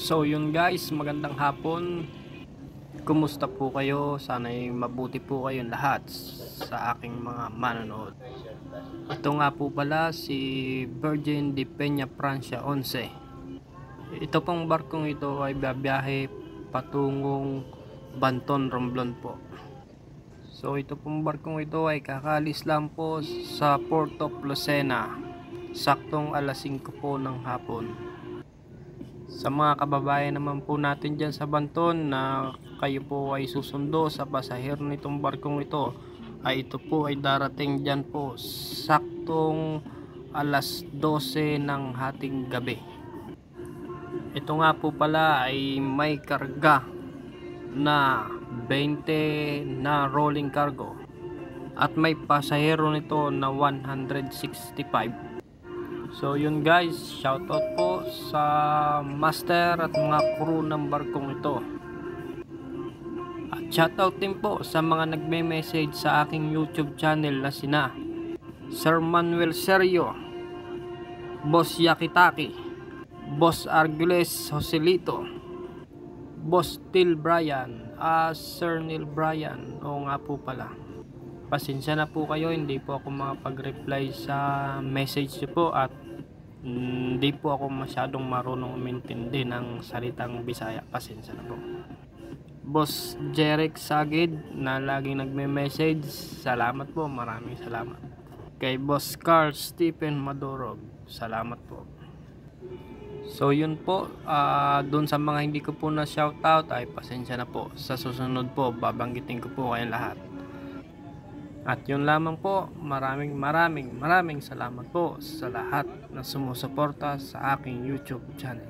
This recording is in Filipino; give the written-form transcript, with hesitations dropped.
So yun guys, magandang hapon. Kumusta po kayo? Sana'y mabuti po kayong lahat sa aking mga manonood. Ito nga po pala si Virgin de Peña Francia 11. Ito pong barkong ito ay babiyahe patungong Banton, Romblon po. So ito pong barkong ito ay kakalis lang po sa Port of Lucena. Saktong alas 5 po ng hapon. Sa mga kababayan naman po natin dyan sa Banton na kayo po ay susundo sa pasahero nitong barkong ito, ay ito po ay darating dyan po saktong alas 12 ng hating gabi. Ito nga po pala ay may karga na 20 na rolling cargo at may pasahero nito na 165. So yun guys, shoutout po sa master at mga crew ng barkong ito. At shoutout din po sa mga nagme-message sa aking YouTube channel na sina Sir Manuel Serio, Boss Yakitaki, Boss Argules Joselito, Boss Till Brian, Sir Neil Brian. Oo nga po pala, pasensya na po kayo, hindi po ako makapag-reply sa message po at hindi po ako masyadong marunong umintindi ng salitang Bisaya. Pasensya na po. Boss Jeric Sagid na laging nagme-message, salamat po, maraming salamat. Kay Boss Carl Stephen Madurog, salamat po. So yun po, dun sa mga hindi ko po na shoutout ay pasensya na po. Sa susunod po, babanggitin ko po kayong lahat. At yun lamang po, maraming salamat po sa lahat na sumusuporta sa aking YouTube channel.